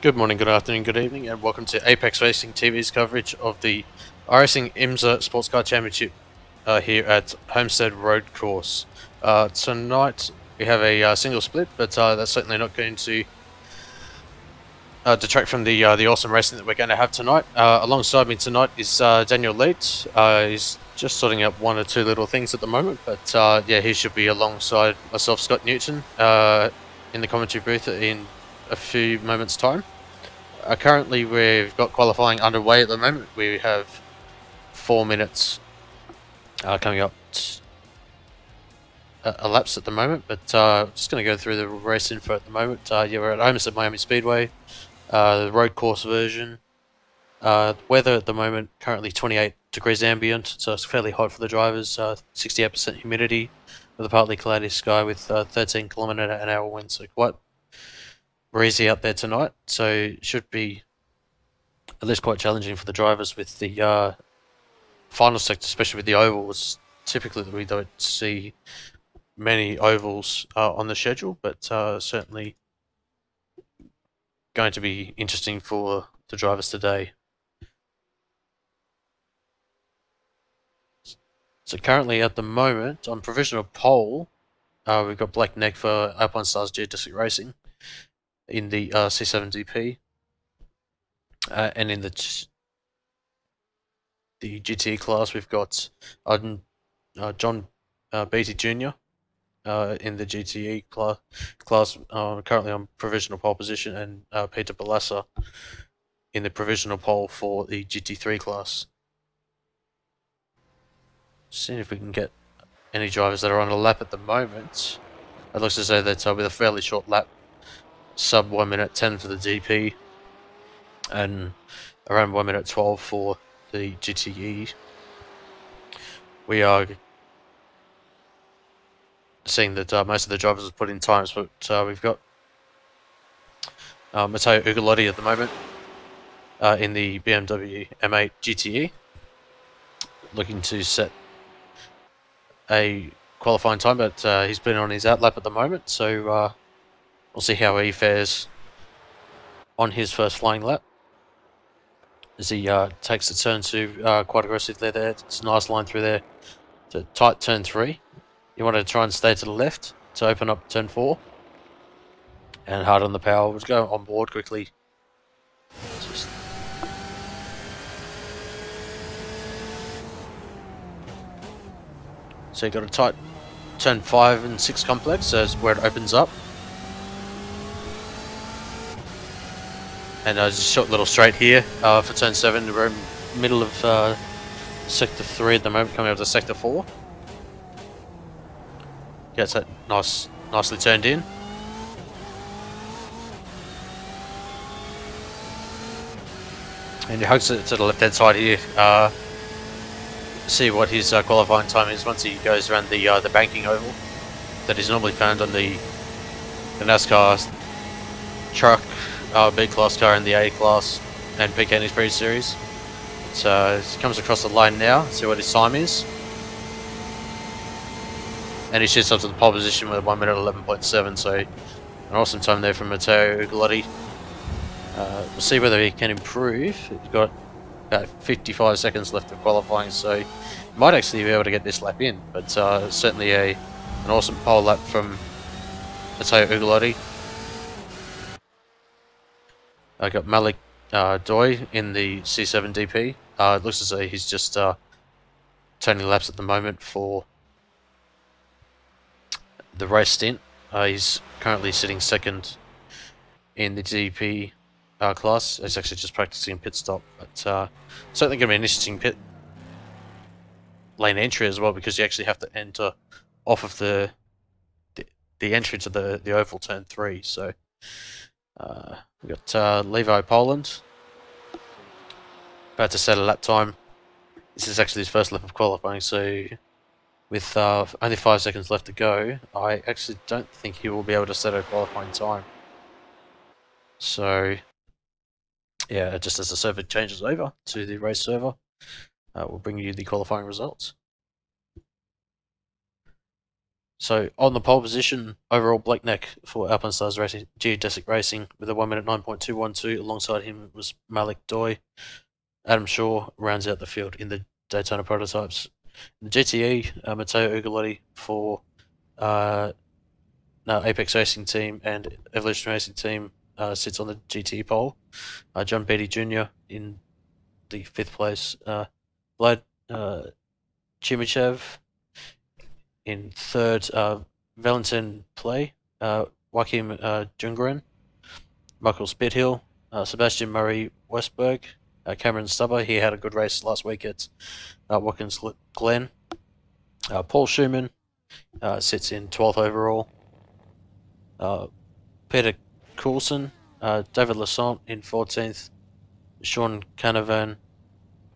Good morning, good afternoon, good evening, and welcome to Apex Racing TV's coverage of the iRacing IMSA Sportscar Championship here at Homestead Road Course. Tonight we have a single split, but that's certainly not going to detract from the awesome racing that we're going to have tonight. Alongside me tonight is Daniel Leeds. He's just sorting out one or two little things at the moment, but yeah, he should be alongside myself, Scott Newton, in the commentary booth in a few moments' time. Currently, we've got qualifying underway at the moment. We have 4 minutes coming up elapsed at the moment, but just going to go through the race info at the moment. Yeah, we're at Homestead Miami Speedway, the road course version. Weather at the moment, currently 28 degrees ambient, so it's fairly hot for the drivers. 68% humidity with a partly cloudy sky with 13 km/h winds, so quite breezy out there tonight, so it should be at least quite challenging for the drivers with the final sector, especially with the ovals. Typically we don't see many ovals on the schedule, but certainly going to be interesting for the drivers today. So currently at the moment on provisional pole, we've got Black Neck for Alpine Stars Geodesic Racing in the C7DP, and in the GTE class we've got John Beatty Jr. In the GTE class, currently on provisional pole position, and Peter Balassa in the provisional pole for the GT3 class. Seeing if we can get any drivers that are on a lap at the moment. It looks as though that with a fairly short lap, sub 1 minute 10 for the DP and around 1 minute 12 for the GTE. We are seeing that most of the drivers have put in times, but we've got Matteo Ugolotti at the moment in the BMW M8 GTE, looking to set a qualifying time, but he's been on his outlap at the moment, so we'll see how he fares on his first flying lap as he takes the turn 2 quite aggressively there. It's a nice line through there to tight turn 3. You want to try and stay to the left to open up turn 4. And hard on the power. We'll go on board quickly. So you've got a tight turn 5 and 6 complex, so that's where it opens up. And just a short little straight here for turn 7. We're in the middle of sector 3 at the moment, coming up to sector 4. Gets that nicely turned in. And he hugs it to the left hand side here. See what his qualifying time is once he goes around the banking oval that is normally found on the NASCAR truck, B class car, and the A class and PK Pro series. So he comes across the line now. See what his time is. And he shoots up to the pole position with 1 minute 11.7, so an awesome time there from Matteo Ugolotti. We'll see whether he can improve. He's got about 55 seconds left of qualifying, so he might actually be able to get this lap in, but certainly an awesome pole lap from Matteo Ugolotti. I got Malik Doi in the C7DP. It looks as though he's just turning laps at the moment for the race stint. He's currently sitting second in the DP class. He's actually just practicing pit stop, but certainly going to be an interesting pit lane entry as well, because you actually have to enter off of the entry to the oval turn 3. So we've got Levi Poland about to set a lap time. This is actually his first lap of qualifying, so with only 5 seconds left to go, I actually don't think he will be able to set a qualifying time. So yeah, just as the server changes over to the race server, we'll bring you the qualifying results. So on the pole position, overall Blake Neck for Alpine Stars Racing, Geodesic Racing with a 1 minute 9.212. Alongside him was Malik Doy. Adam Shaw rounds out the field in the Daytona prototypes. In the GTE, Matteo Ugolotti for Apex Racing Team and Evolution Racing Team sits on the GTE pole. John Beatty Jr. in the 5th place. Vlad Chimichev in 3rd. Valentin Play. Joachim Jungren. Michael Spithill. Sebastian Murray Westberg. Cameron Stubber, he had a good race last week at Watkins Glen. Paul Schumann sits in 12th overall. Peter Coulson, David Lassant in 14th. Sean Canavan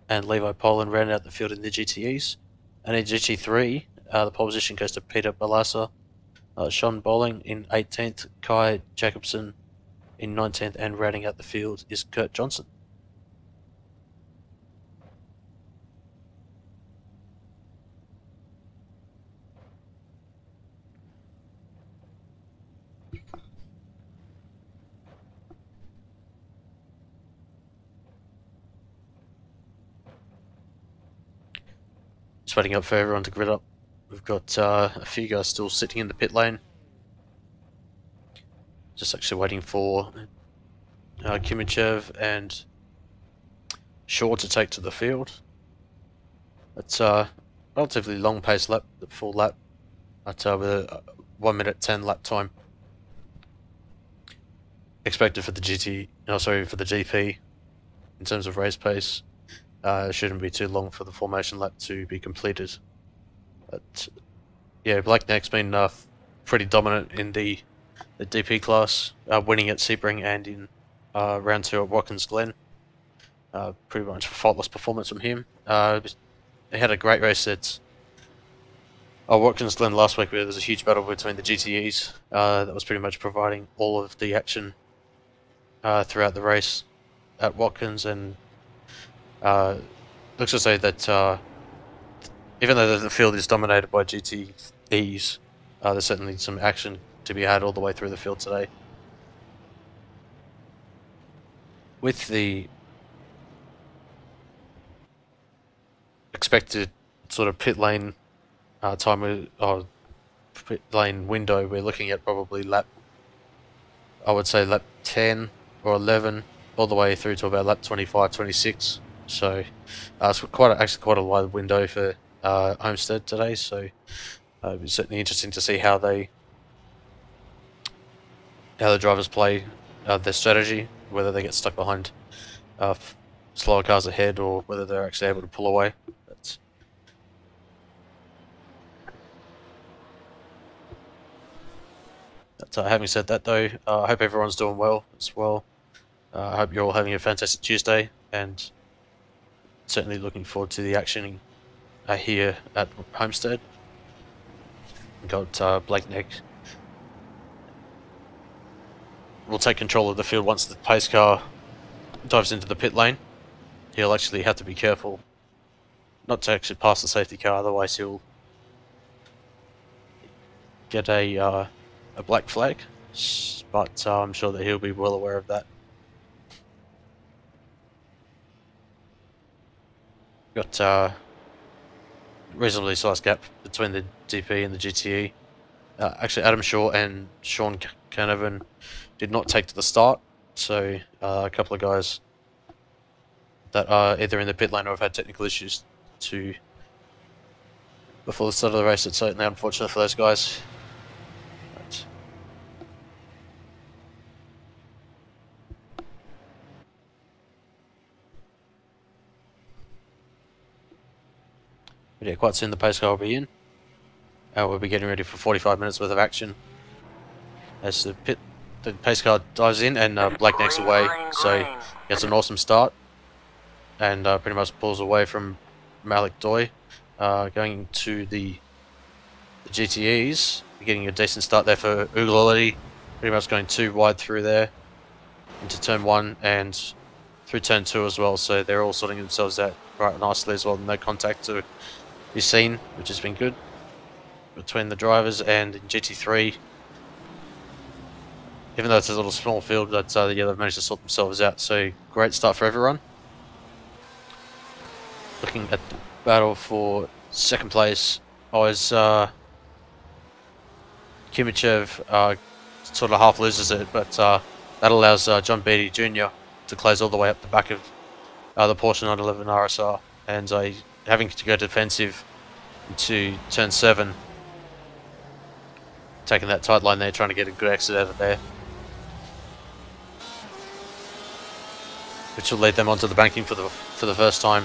and Levi Poland ran out the field in the GTEs. And in GT3, the pole position goes to Peter Balassa. Sean Bowling in 18th. Kai Jacobson in 19th. And rounding out the field is Kurt Johnson. Just waiting up for everyone to grid up. We've got a few guys still sitting in the pit lane. Just actually waiting for Kimichev and Shaw to take to the field. It's a relatively long pace lap, the full lap, but with a 1 minute 10 lap time expected for the for the GP in terms of race pace. Shouldn't be too long for the formation lap to be completed. But yeah, Black Neck's been pretty dominant in the DP class, winning at Sebring and in round 2 at Watkins Glen. Pretty much a faultless performance from him. He had a great race at Watkins Glen last week, where there was a huge battle between the GTEs. That was pretty much providing all of the action throughout the race at Watkins, and looks to say that even though the field is dominated by GTEs, there's certainly some action to be had all the way through the field today. With the expected sort of pit lane time or pit lane window, we're looking at probably I would say lap 10 or 11 all the way through to about lap 25, 26. So it's actually quite a wide window for Homestead today. So it's certainly interesting to see how the drivers play their strategy, whether they get stuck behind slower cars ahead or whether they're actually able to pull away. Having said that, though, I hope everyone's doing well as well. I hope you're all having a fantastic Tuesday, and certainly looking forward to the action here at Homestead. We've got Blake Neck will take control of the field once the pace car dives into the pit lane. He'll actually have to be careful not to actually pass the safety car, otherwise he'll get a black flag, but I'm sure that he'll be well aware of that. Got reasonably sized gap between the DP and the GTE. Actually, Adam Shaw and Sean Canavan did not take to the start, so a couple of guys that are either in the pit lane or have had technical issues before the start of the race. It's certainly unfortunate for those guys. But yeah, quite soon the pace car will be in. We'll be getting ready for 45 minutes worth of action as the pace car dives in, and Black Neck's away, so he gets an awesome start and pretty much pulls away from Malik Doy. Going to the GTEs, getting a decent start there for Ugolotti, pretty much going too wide through there into turn 1 and through turn 2 as well, so they're all sorting themselves out right nicely as well. No contact to be seen, which has been good. between the drivers, and in GT3, even though it's a little small field, but yeah, they've managed to sort themselves out. So great start for everyone. Looking at the battle for second place, was Kimichev sort of half loses it, but that allows John Beattie Jr. to close all the way up the back of the Porsche 911 RSR, and having to go defensive into turn 7, taking that tight line there, trying to get a good exit out of there, which will lead them onto the banking for the first time.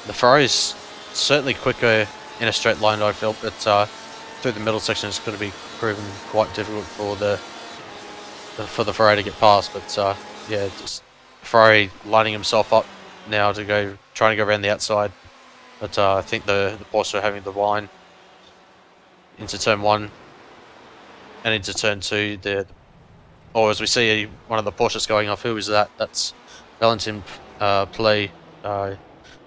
The Ferrari's certainly quicker in a straight line, I felt, but through the middle section it's going to be proven quite difficult for the Ferrari to get past. But yeah, just Ferrari lining himself up now to trying to go around the outside. But I think the Porsche are having the line into turn 1 and into turn 2. Or as we see one of the Porsches going off, who is that? That's Valentin Play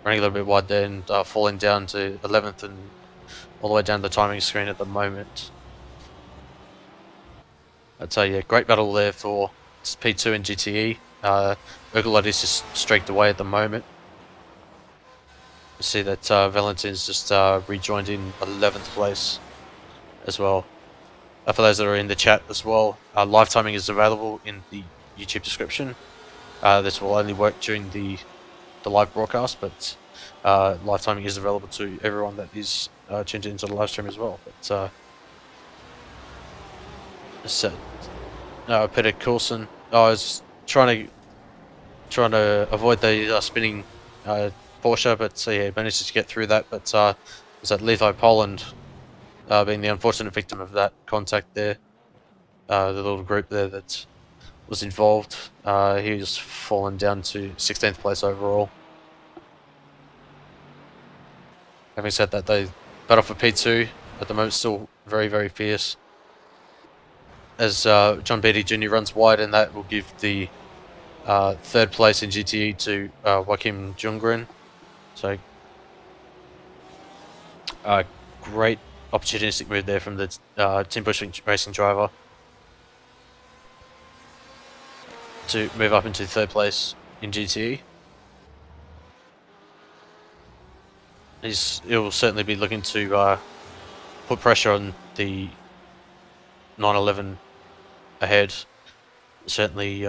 running a little bit wide there and falling down to 11th and all the way down the timing screen at the moment. I'd say, yeah, great battle there for P2 and GTE. Urgulot is just streaked away at the moment. You see that Valentin's just rejoined in 11th place as well. For those that are in the chat as well, live timing is available in the YouTube description. This will only work during the live broadcast, but live timing is available to everyone that is tuned into the live stream as well. But Peter Coulson, I was trying to avoid the spinning Porsche, but yeah, managed to get through that. But was that Levi Poland being the unfortunate victim of that contact there? The little group there that was involved. He was fallen down to 16th place overall. Having said that, the battle for P2 at the moment still very, very fierce, as John Beattie Jr. runs wide, and that will give the 3rd place in GTE to Joachim Jungren. So great opportunistic move there from the Team Busch Racing driver to move up into 3rd place in GTE. He'll certainly be looking to put pressure on the 911 ahead. Certainly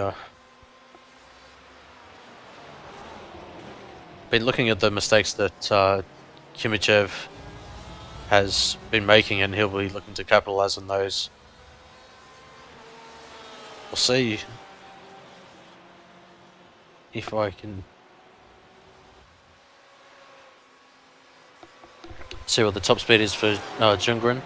been looking at the mistakes that Kimichev has been making, and he'll be looking to capitalize on those. We'll see if I can see what the top speed is for Jungren.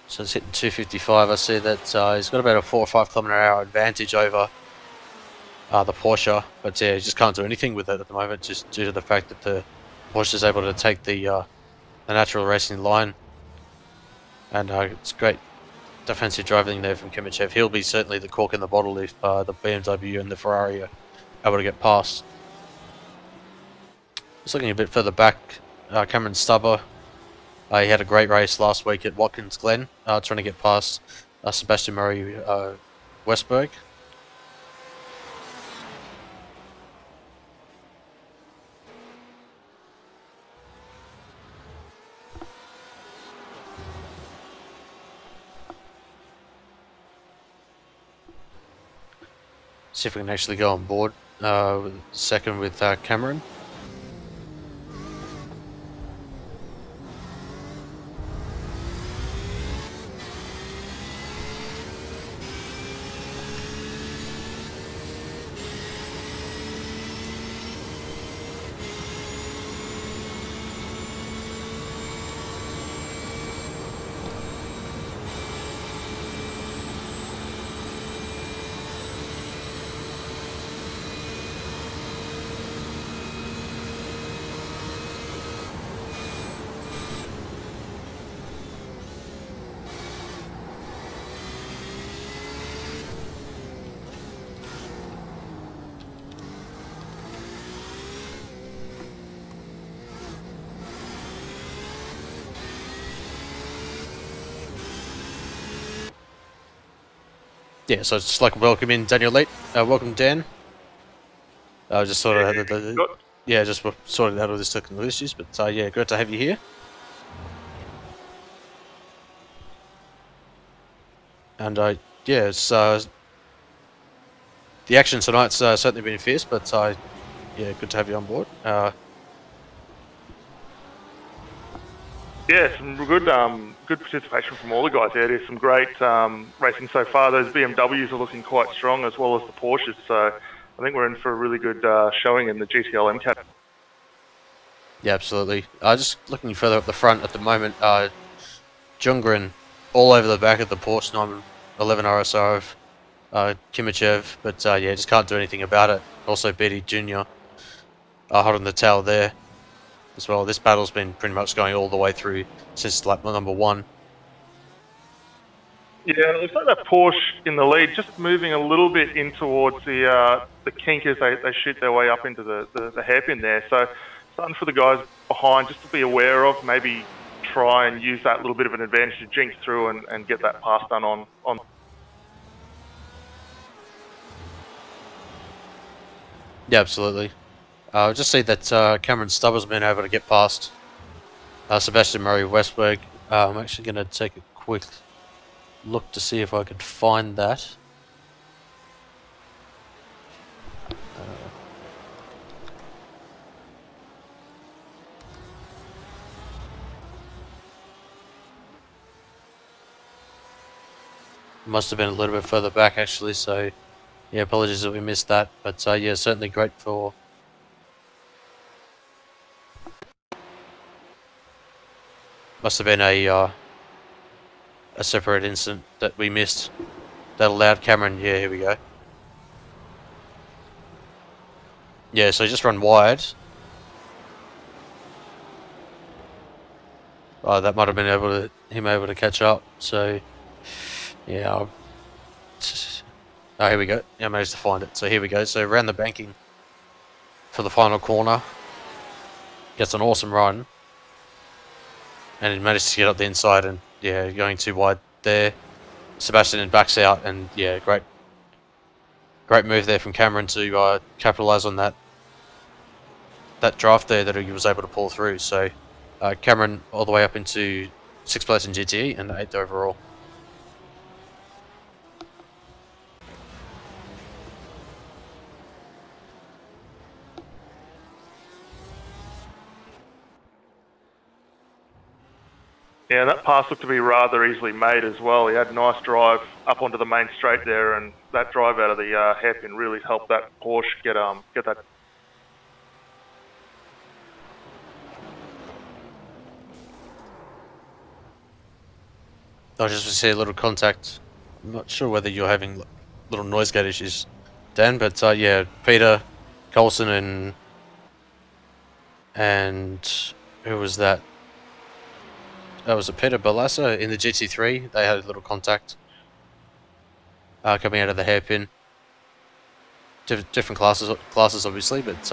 So it's hitting 255. I see that he's got about a 4 or 5 km/h advantage over the Porsche, but yeah, he just can't do anything with it at the moment, just due to the fact that the Porsche is able to take the natural racing line. And it's great defensive driving there from Kimichev. He'll be certainly the cork in the bottle if the BMW and the Ferrari are able to get past. Just looking a bit further back, Cameron Stubber, he had a great race last week at Watkins Glen, trying to get past Sebastian Murray Westberg. See if we can actually go on board second with Cameron. Yeah, so just like welcome in Daniel Late. Welcome Dan. Just sort of had just sorted out all these technical issues, but yeah, great to have you here. And yeah, it's the action tonight's certainly been fierce, but yeah, good to have you on board. Yeah, some good participation from all the guys there. There's some great racing so far. Those BMWs are looking quite strong, as well as the Porsches. So I think we're in for a really good showing in the GTL MCAT. Yeah, absolutely. Just looking further up the front at the moment, Jungren all over the back of the Porsche 911 RSR of Kimichev, but yeah, just can't do anything about it. Also, BD Jr. Hot on the tail there as well. This battle's been pretty much going all the way through since lap number 1. Yeah, it looks like that Porsche in the lead, just moving a little bit in towards the kink as they shoot their way up into the hairpin there. So something for the guys behind just to be aware of, maybe try and use that little bit of an advantage to jinx through and get that pass done on. Yeah, absolutely. Just see that Cameron Stubber's been able to get past Sebastian Murray Westberg. I'm actually going to take a quick look to see if I could find that. Must have been a little bit further back actually, so yeah, apologies that we missed that, but yeah, certainly great for must have been a separate incident that we missed that allowed Cameron. Yeah, here we go. Yeah, so just run wide. That might have been him able to catch up. So yeah. Oh, here we go. Yeah, I managed to find it. So here we go. So around the banking for the final corner. Gets an awesome run. And he managed to get up the inside and yeah, going too wide there. Sebastian backs out and yeah, great move there from Cameron to capitalise on that draft there that he was able to pull through. So Cameron all the way up into 6th place in GTE and 8th overall. Yeah, that pass looked to be rather easily made as well. He had a nice drive up onto the main straight there, and that drive out of the hairpin really helped that Porsche get that. I just see a little contact. I'm not sure whether you're having little noise gate issues, Dan, but yeah, Peter Colson and who was that? Was it Peter Balassa in the GT3? They had a little contact coming out of the hairpin. Different classes obviously, but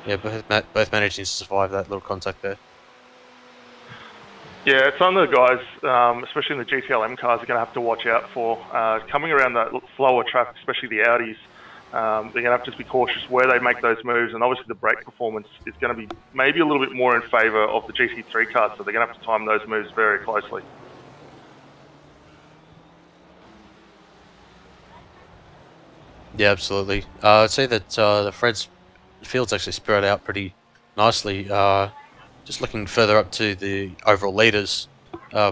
yeah, both managing to survive that little contact there. Yeah, it's some of the guys, especially in the GTLM cars, are going to have to watch out for. Coming around that slower track, especially the Audis, they're going to have to just be cautious where they make those moves, and obviously the brake performance is going to be maybe a little bit more in favour of the GT3 cars, so they're going to have to time those moves very closely. Yeah, absolutely. I'd say that the field's actually spread out pretty nicely. Just looking further up to the overall leaders,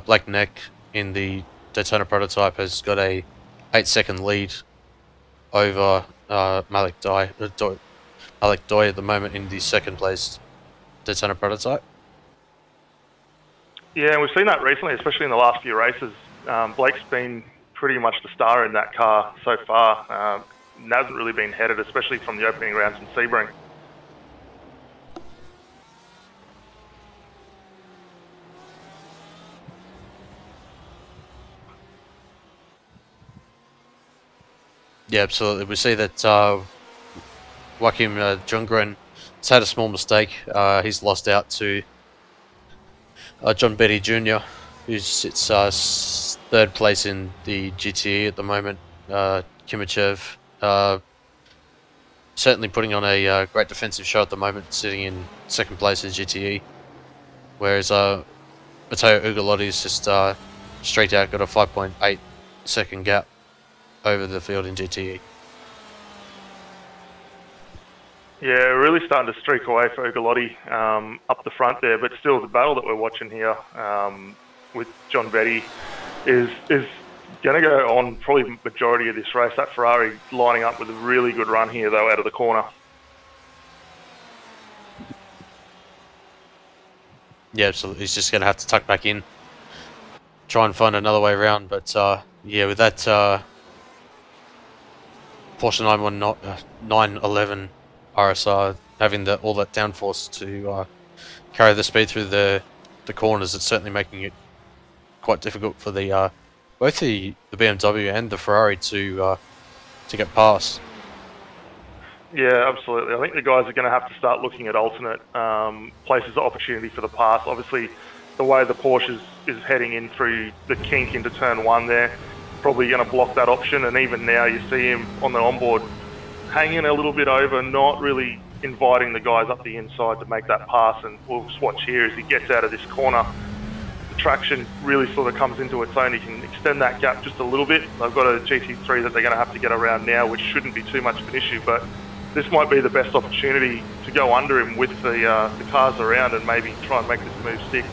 Blake Neck in the Daytona prototype has got a 8-second lead over Malik Doi at the moment in the 2nd place Daytona prototype. Yeah, and we've seen that recently, especially in the last few races. Blake's been pretty much the star in that car so far. Hasn't really been headed, especially from the opening rounds in Sebring. Yeah, absolutely. We see that Joachim Jungren has had a small mistake. He's lost out to John Betty Jr., who sits 3rd place in the GTE at the moment. Kimachev. Certainly putting on a great defensive show at the moment, sitting in second place in GTE. Whereas Matteo Ugolotti's just straight out got a 5.8 second gap over the field in GTE. Yeah, really starting to streak away for Ugolotti up the front there, but still the battle that we're watching here with John Betty is going to go on probably majority of this race. That Ferrari lining up with a really good run here though out of the corner. Yeah, absolutely. He's just going to have to tuck back in, try and find another way around. But yeah, with that Porsche 911 RSR having all that downforce to carry the speed through the corners, it's certainly making it quite difficult for the both the BMW and the Ferrari to get past. Yeah, absolutely. I think the guys are going to have to start looking at alternate places of opportunity for the pass. Obviously, the way the Porsche is heading in through the kink into turn one there, probably going to block that option. And even now you see him on the onboard hanging a little bit over, not really inviting the guys up the inside to make that pass. And we'll just watch here as he gets out of this corner. The traction really sort of comes into its own. He can extend that gap just a little bit. They've got a GT3 that they're going to have to get around now, which shouldn't be too much of an issue. But this might be the best opportunity to go under him with the cars around and maybe try and make this move stick.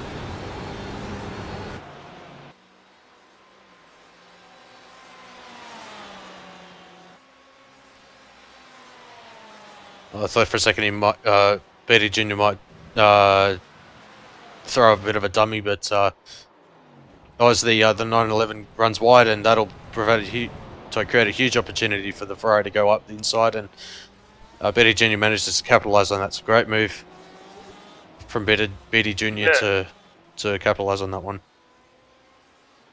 I thought for a second he might, Beatty Jr. might throw a bit of a dummy, but as the 911 runs wide, and that'll create a huge opportunity for the Ferrari to go up the inside, and Beatty Jr. manages to capitalise on that. It's a great move from Beatty Jr. to capitalise on that one.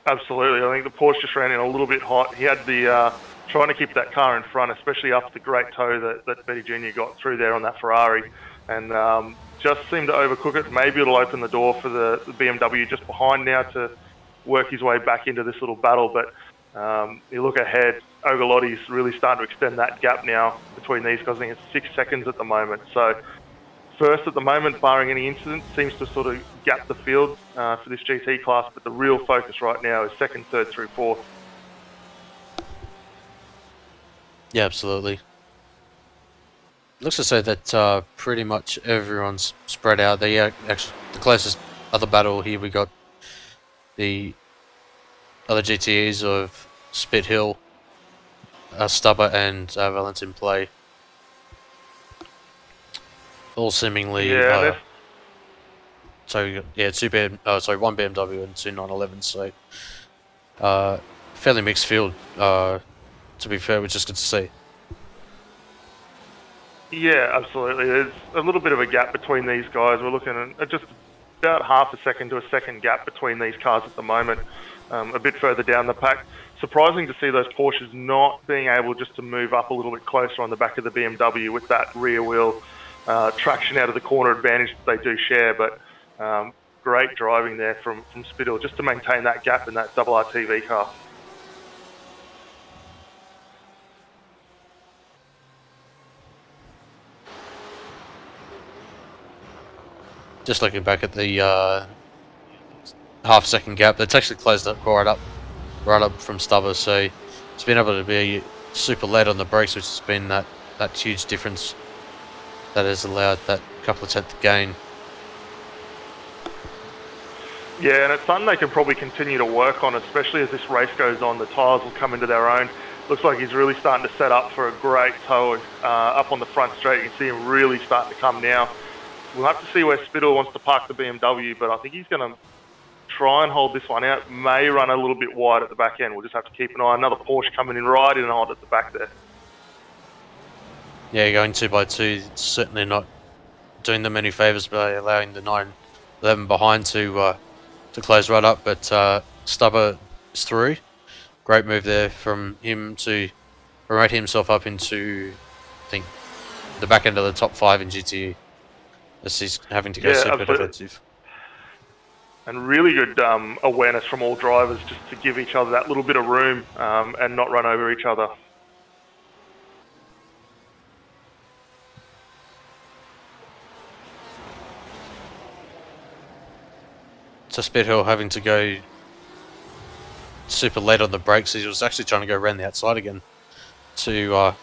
Absolutely. I think the Porsche just ran in a little bit hot. He had the trying to keep that car in front, especially after the great tow that Beatty Jr. got through there on that Ferrari, and just seemed to overcook it. Maybe it'll open the door for the BMW just behind now to work his way back into this little battle. But you look ahead, Ogolotti's really starting to extend that gap now between these guys. I think it's 6 seconds at the moment. So first at the moment, barring any incident, seems to sort of gap the field for this GT class, but the real focus right now is second, third through fourth. Yeah, absolutely. Looks to say that pretty much everyone's spread out. Actually, the closest other battle here, we got the other GTEs of Spit Hill, Stubber, and Valentin Play. All seemingly. Yeah. So yeah, one BMW and two 911s. So fairly mixed field. To be fair, which is good to see. Yeah, absolutely. There's a little bit of a gap between these guys. We're looking at just about half a second to a second gap between these cars at the moment, a bit further down the pack. Surprising to see those Porsches not being able just to move up a little bit closer on the back of the BMW with that rear wheel traction out of the corner advantage that they do share. But great driving there from Spittle just to maintain that gap in that double RTV car. Just looking back at the half-second gap, that's actually closed up right up from Stubber. So it's been able to be super late on the brakes, which has been that huge difference that has allowed that couple of tenth gain. Yeah, and it's something they can probably continue to work on, especially as this race goes on. The tyres will come into their own. Looks like he's really starting to set up for a great tow up on the front straight. You can see him really starting to come now. We'll have to see where Spittle wants to park the BMW, but I think he's going to try and hold this one out. May run a little bit wide at the back end. We'll just have to keep an eye. Another Porsche coming in right in and hard at the back there. Yeah, going 2x2, certainly not doing them any favours by allowing the 911 behind to close right up. But Stubber is through. Great move there from him to promote himself up into, I think, the back end of the top 5 in GTE. As he's having to go super defensive. and really good awareness from all drivers just to give each other that little bit of room and not run over each other. So Speedhill having to go super late on the brakes. He was actually trying to go around the outside again to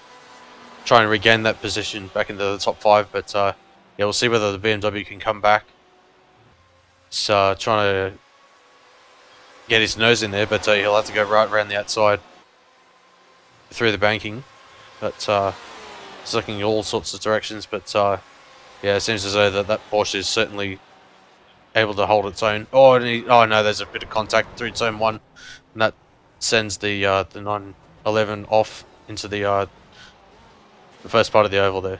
try and regain that position back into the top 5, but yeah, we'll see whether the BMW can come back. He's trying to get his nose in there, but he'll have to go right around the outside through the banking. But he's looking in all sorts of directions, but yeah, it seems as though that Porsche is certainly able to hold its own. Oh, and oh no, there's a bit of contact through turn 1, and that sends the 911 off into the first part of the oval there.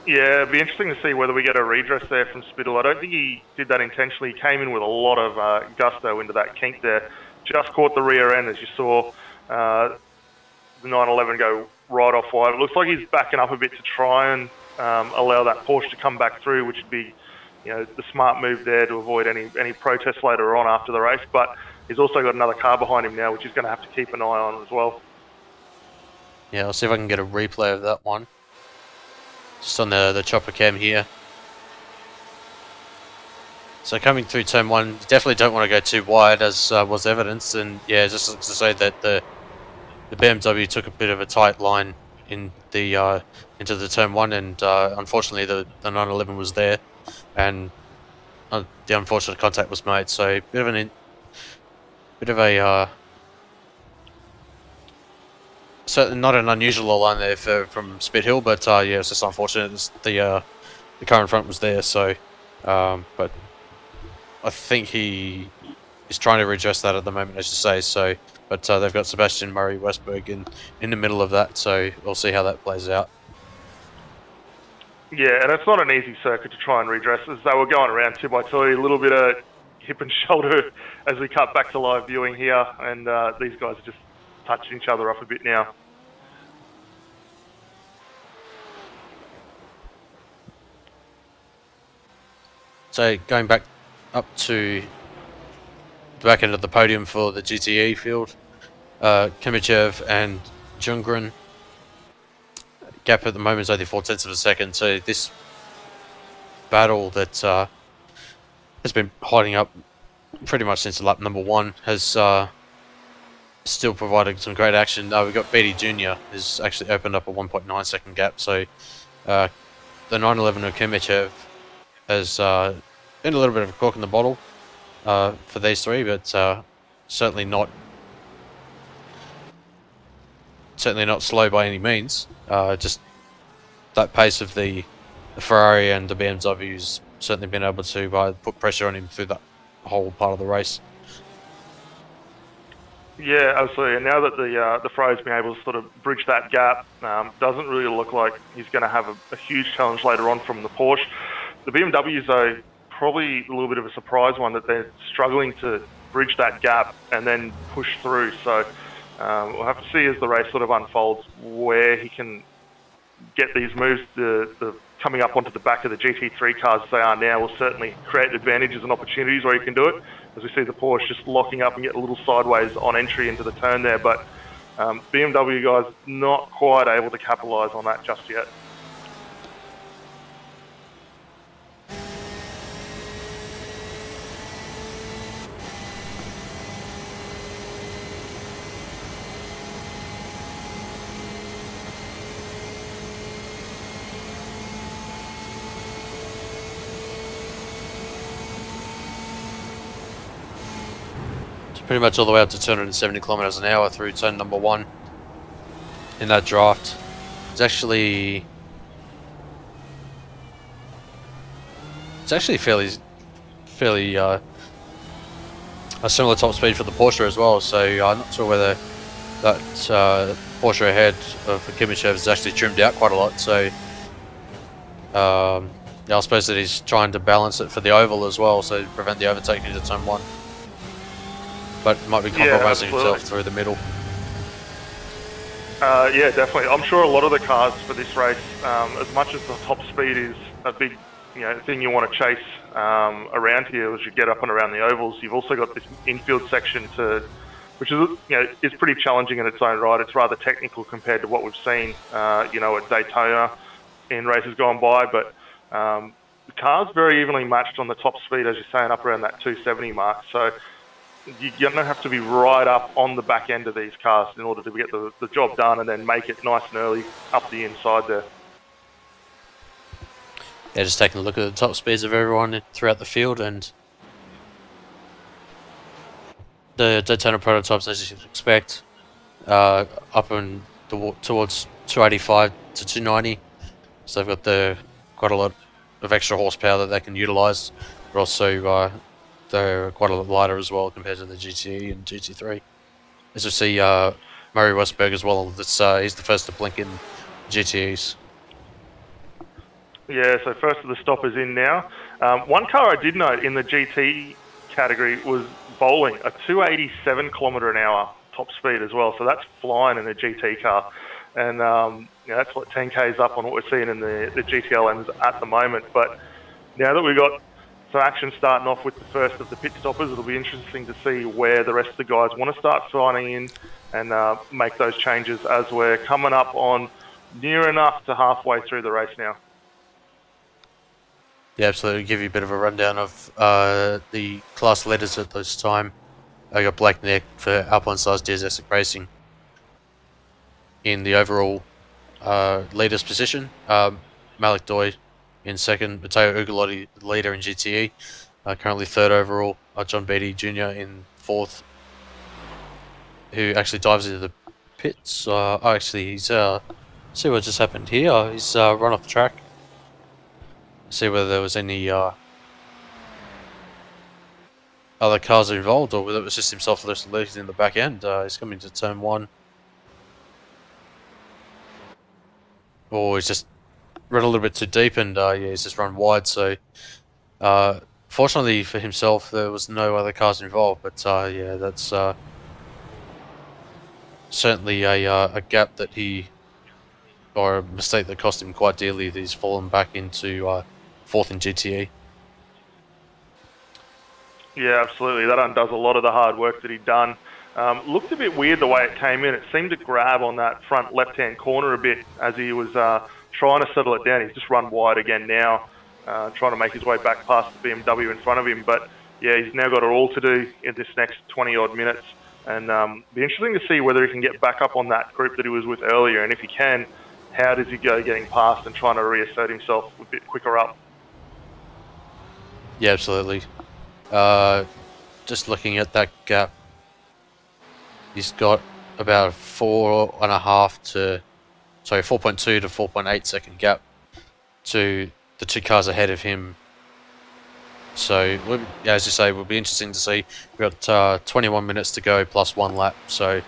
Yeah, it'd be interesting to see whether we get a redress there from Spittle. I don't think he did that intentionally. He came in with a lot of gusto into that kink there. Just caught the rear end, as you saw the 911 go right off wide. It looks like he's backing up a bit to try and allow that Porsche to come back through, which would be, you know, the smart move there to avoid any protests later on after the race. But he's also got another car behind him now, which he's going to have to keep an eye on as well. Yeah, I'll see if I can get a replay of that one. Just on the chopper cam here. So coming through turn 1, you definitely don't want to go too wide, as was evidenced, and yeah, just looks to say that the BMW took a bit of a tight line in the into the turn 1, and unfortunately the 911 was there, and the unfortunate contact was made. So a bit of a certainly not an unusual line there from Speedhill, but yeah, it's just unfortunate. The car in front was there, so but I think he is trying to redress that at the moment, as you say. So, but they've got Sebastian Murray Westberg in the middle of that, so we'll see how that plays out. Yeah, and it's not an easy circuit to try and redress, as they were going around 2x2, a little bit of hip and shoulder as we cut back to live viewing here, and these guys are just touching each other up a bit now. So going back up to the back end of the podium for the GTE field, Kimichev and Jungren. Gap at the moment is only 0.4 of a second, so this battle that has been hiding up pretty much since lap number 1 has still provided some great action. We've got Beatty Jr. has actually opened up a 1.9 second gap, so the 911 of Kimichev has been a little bit of a cork in the bottle for these three, but certainly not slow by any means. Just that pace of the Ferrari and the BMW's certainly been able to put pressure on him through that whole part of the race. Yeah, absolutely. And now that the Ferrari's been able to sort of bridge that gap, doesn't really look like he's going to have a huge challenge later on from the Porsche. The BMWs, though, probably a little bit of a surprise one, that they're struggling to bridge that gap and then push through. So we'll have to see as the race sort of unfolds where he can get these moves. The coming up onto the back of the GT3 cars as they are now will certainly create advantages and opportunities where he can do it. As we see the Porsche just locking up and get a little sideways on entry into the turn there, but BMW guys not quite able to capitalise on that just yet. Pretty much all the way up to 270 kilometers an hour through turn number 1 in that draft. It's actually fairly a similar top speed for the Porsche as well. So I'm not sure whether that Porsche ahead of Kimichev is actually trimmed out quite a lot. So yeah, I suppose that he's trying to balance it for the oval as well, so to prevent the overtaking into turn 1. But might be compromising himself through the middle. Yeah, definitely. I'm sure a lot of the cars for this race, as much as the top speed is a big thing you want to chase around here as you get up and around the ovals. You've also got this infield section which is is pretty challenging in its own right. It's rather technical compared to what we've seen at Daytona in races gone by, but the car's very evenly matched on the top speed, as you're saying, up around that 270 mark. So you're going to have to be right up on the back end of these cars in order to get the job done and then make it nice and early up the inside there. Yeah, just taking a look at the top speeds of everyone throughout the field, and the Daytona prototypes, as you should expect, up and towards 285 to 290. So they've got quite a lot of extra horsepower that they can utilise, but also they're quite a lot lighter as well compared to the GTE and GT3. As we see, Murray Westberg as well. He's the first to blink in GTEs. Yeah, so first of the stoppers in now. One car I did note in the GT category was bowling, a 287 kilometre an hour top speed as well. So that's flying in the GT car. And that's what 10K's up on what we're seeing in the GTLMs at the moment. But now that we've got some action starting off with the first of the pit stoppers, it'll be interesting to see where the rest of the guys want to start signing in and make those changes as we're coming up on near enough to halfway through the race now. Yeah, absolutely. Give you a bit of a rundown of the class leaders at this time. I got Blake Nick for Alpine Stars DSX Racing in the overall leaders position. Malik Doy in second. Matteo Ugolotti, the leader in GTE, currently third overall. John Beatty Jr. in fourth, who actually dives into the pits. Actually, he's see what just happened here. He's run off the track. See whether there was any other cars involved, or whether it was just himself losing in the back end. He's coming to turn one, or he's just run a little bit too deep, and yeah, he's just run wide. So fortunately for himself, there was no other cars involved. But yeah, that's certainly a gap that or a mistake that cost him quite dearly. That he's fallen back into fourth in GTE. Yeah, absolutely. That undoes a lot of the hard work that he'd done. Looked a bit weird the way it came in. It seemed to grab on that front left-hand corner a bit as he was trying to settle it down. He's just run wide again now, trying to make his way back past the BMW in front of him. But yeah, he's now got it all to do in this next 20-odd minutes. And be interesting to see whether he can get back up on that group that he was with earlier. And if he can, how does he go getting past and trying to reassert himself a bit quicker up? Yeah, absolutely. Just looking at that gap, he's got about 4.2 to 4.8 second gap to the two cars ahead of him. So, yeah, as you say, it will be interesting to see. We've got 21 minutes to go plus one lap. So,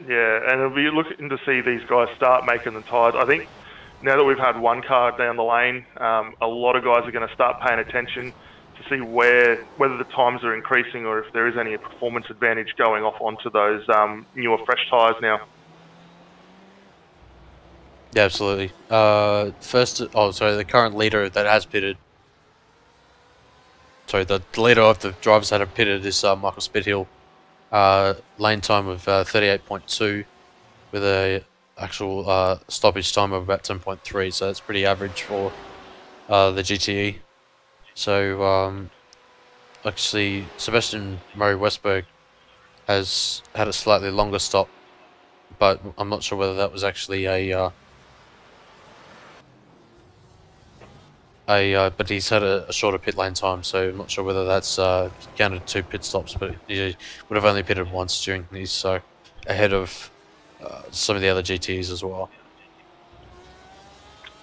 yeah, and it'll be looking to see these guys start making the tyres. I think now that we've had one car down the lane, a lot of guys are going to start paying attention to see whether the times are increasing or if there is any performance advantage going off onto those newer fresh tyres now. yeah, absolutely. The current leader that has pitted. Sorry, the leader of the drivers that have pitted is Michael Spithill. Lane time of 38.2 with a actual stoppage time of about 10.3, so that's pretty average for the GTE. So actually Sebastian Murray Westberg has had a slightly longer stop, but I'm not sure whether that was actually but he's had a shorter pit lane time, so I'm not sure whether that's counted 2 pit stops, but he would have only pitted once during these, so ahead of some of the other GTs as well.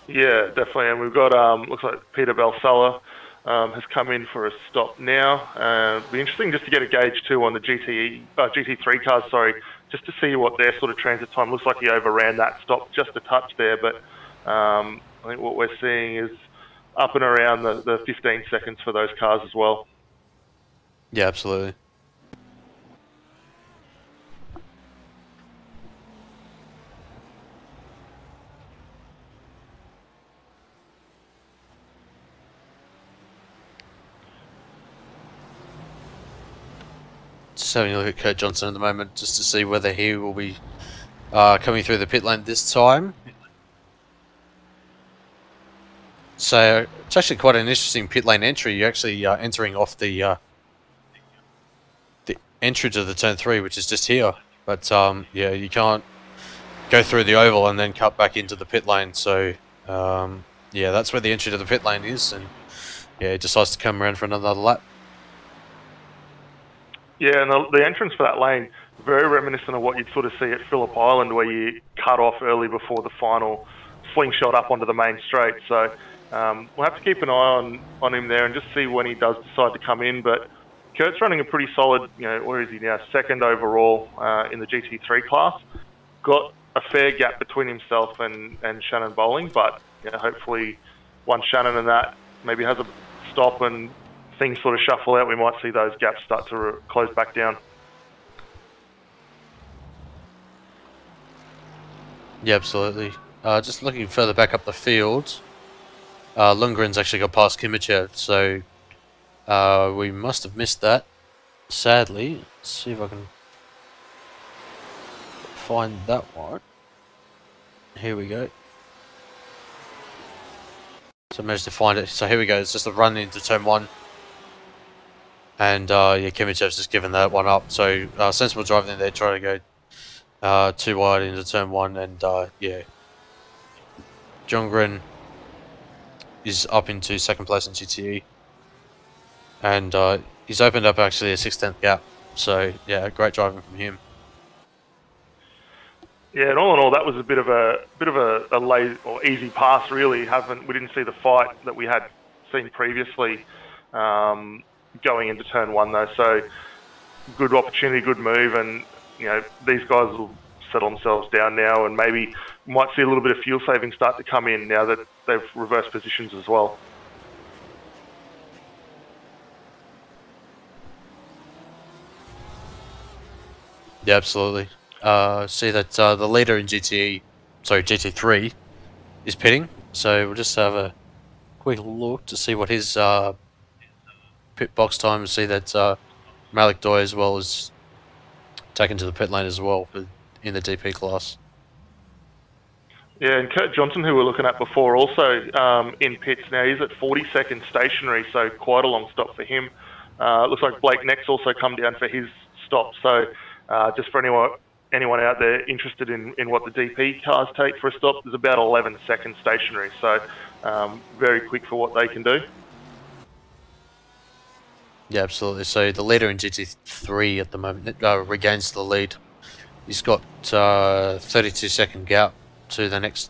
Yeah, definitely, and we've got looks like Peter Balsala has come in for a stop now. Be interesting just to get a gauge too on the GT3 cars, sorry, just to see what their sort of transit time looks like. He overran that stop just a touch there, but I think what we're seeing is up and around the 15 seconds for those cars as well. Yeah, absolutely. Just having a look at Kurt Johnson at the moment, just to see whether he will be coming through the pit lane this time. So it's actually quite an interesting pit lane entry. You're actually entering off the entry to the turn 3, which is just here. But yeah, you can't go through the oval and then cut back into the pit lane. So yeah, that's where the entry to the pit lane is, and yeah, he decides to come around for another lap. Yeah, and the entrance for that lane, very reminiscent of what you'd sort of see at Phillip Island, where you cut off early before the final slingshot up onto the main straight. So we'll have to keep an eye on him there and just see when he does decide to come in. But Kurt's running a pretty solid, where is he now? Second overall in the GT3 class. Got a fair gap between himself and Shannon Bowling, but hopefully once Shannon and that maybe has a stop and things sort of shuffle out, we might see those gaps start to close back down. Yeah, absolutely. Just looking further back up the field, Lundgren's actually got past Kimichev, so we must have missed that, sadly. Let's see if I can find that one. Here we go. So I managed to find it. So here we go. It's just a run into turn 1. And yeah, Kimichev's just given that one up. So sensible driving there, trying to go too wide into turn 1. And yeah, Jongren is up into second place in GTE. And he's opened up actually a 6/10 gap. So yeah, great driving from him. Yeah, and all in all, that was a bit of a lazy or easy pass. Really, we didn't see the fight that we had seen previously going into turn 1 though. So good opportunity, good move, and these guys will settle themselves down now, and maybe might see a little bit of fuel saving start to come in now that they've reversed positions as well. Yeah, absolutely. See that the leader in GT3 is pitting, so we'll just have a quick look to see what his pit box time, and see that Malik Doy as well is taken to the pit lane as well in the DP class. Yeah, and Kurt Johnson, who we were looking at before, also in pits now. He's at 40 seconds stationary, so quite a long stop for him. Looks like Blake Neck's also come down for his stop, so just for anyone out there interested in what the DP cars take for a stop, there's about 11 seconds stationary, so very quick for what they can do. Yeah, absolutely. So the leader in GT3 at the moment regains the lead. He's got 32-second gap to the next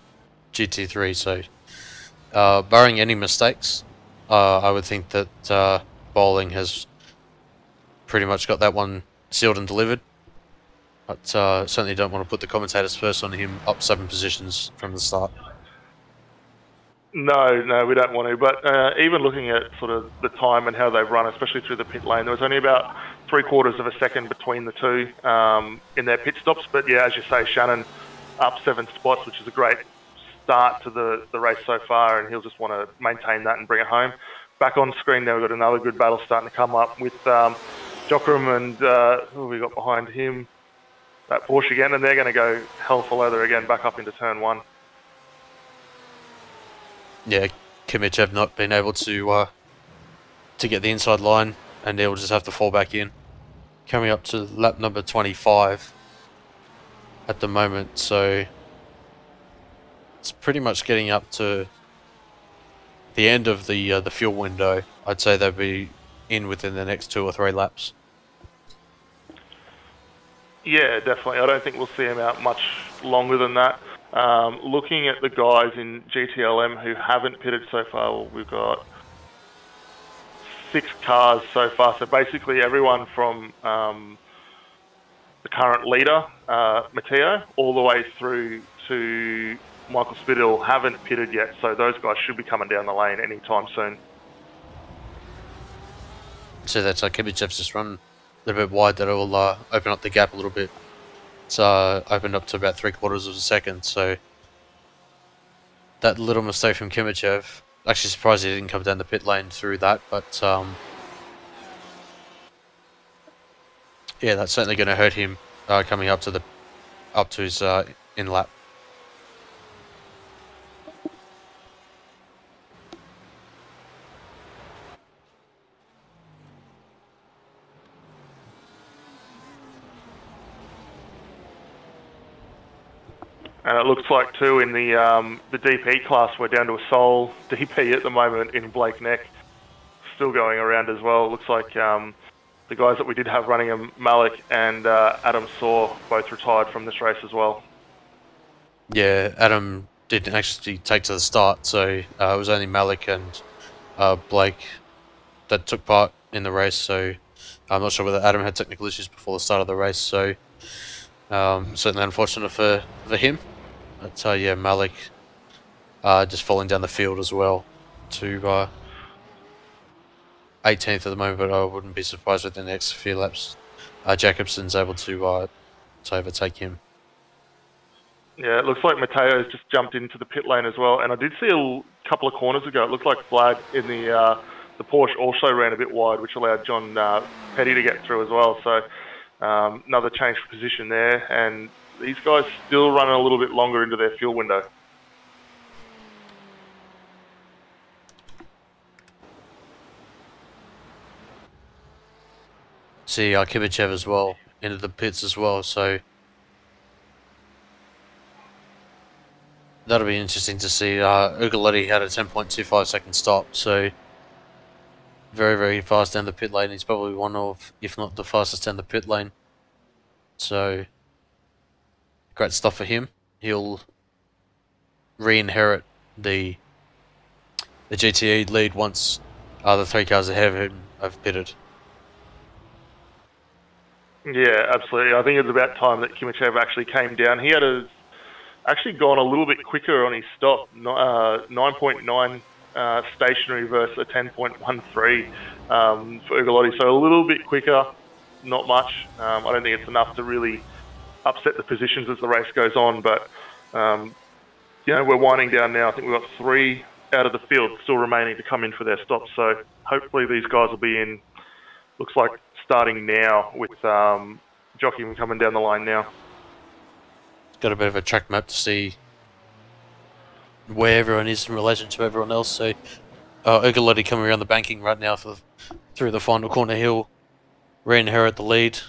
GT3, so barring any mistakes, I would think that Bowling has pretty much got that one sealed and delivered. But certainly don't want to put the commentators first on him up 7 positions from the start. No, we don't want to. But even looking at sort of the time and how they've run, especially through the pit lane, there was only about 3/4 of a second between the two in their pit stops. But yeah, as you say, Shannon up 7 spots, which is a great start to the race so far, and he'll just want to maintain that and bring it home. Back on screen now, we've got another good battle starting to come up with Jockram and who have we got behind him? That Porsche again, and they're going to go hell for leather again back up into turn 1. Yeah, Kimmich have not been able to get the inside line, and they'll just have to fall back in. Coming up to lap number 25 at the moment, so it's pretty much getting up to the end of the fuel window. I'd say they'll be in within the next 2 or 3 laps. Yeah, definitely. I don't think we'll see him out much longer than that. Looking at the guys in GTLM who haven't pitted so far, we've got 6 cars so far. So basically everyone from the current leader, Matteo, all the way through to Michael Spittle haven't pitted yet. So those guys should be coming down the lane anytime soon. So that's Kibichev's just run a little bit wide. That'll open up the gap a little bit. It's opened up to about 3/4 of a second, so that little mistake from Kimichev. Actually surprised he didn't come down the pit lane through that, but Yeah, that's certainly going to hurt him coming up to his in lap. And it looks like too in the DP class we're down to a sole DP at the moment in Blake Neck, still going around as well. It looks like the guys that we did have running him, Malik and Adam Saw, both retired from this race as well. Yeah, Adam didn't actually take to the start, so it was only Malik and Blake that took part in the race. So I'm not sure whether Adam had technical issues before the start of the race. So certainly unfortunate for him. But yeah, Malik just falling down the field as well to 18th at the moment, but I wouldn't be surprised with the next few laps Jacobson's able to overtake him. Yeah, it looks like Mateo's just jumped into the pit lane as well, and I did see a couple of corners ago. It looked like Vlad in the Porsche also ran a bit wide, which allowed John Petty to get through as well. So another change of position there, and these guys still running a little bit longer into their fuel window. See Kibichev as well into the pits as well, so that'll be interesting to see. Ugolotti had a 10.25 second stop, so very, very fast down the pit lane. He's probably one of, if not the fastest down the pit lane. So great stuff for him. He'll re-inherit the GTE lead once the 3 cars ahead of him have pitted. Yeah, absolutely. I think it's about time that Kibichev actually came down. He had actually gone a little bit quicker on his stop, 9.9 stationary versus a 10.13 for Ugolotti. So a little bit quicker, not much. I don't think it's enough to really upset the positions as the race goes on, but you know, we're winding down now. I think we've got 3 out of the field still remaining to come in for their stops. So hopefully these guys will be in, looks like starting now with Joachim coming down the line now. Got a bit of a track map to see where everyone is in relation to everyone else. So Ugolotti coming around the banking right now through the final corner. He'll re-inherit the lead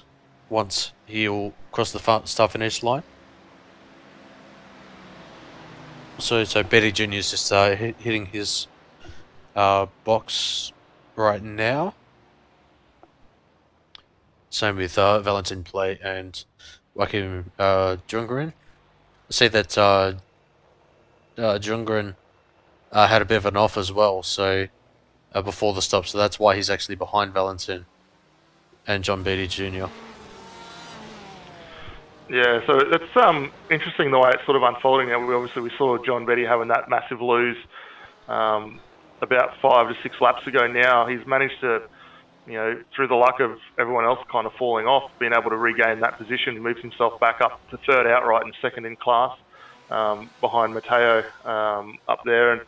once he'll cross the start finish line. So Betty Jr. is just hitting his box right now. Same with Valentin Play and Joachim Jungren. I see that Jungren had a bit of an off as well, so before the stop, so that's why he's actually behind Valentin and John Beatty Jr. Yeah, so it's interesting the way it's sort of unfolding now. We saw John Beatty having that massive lose about 5 to 6 laps ago now. He's managed to, you know, through the luck of everyone else kind of falling off, being able to regain that position, moves himself back up to 3rd outright and 2nd in class behind Mateo up there. And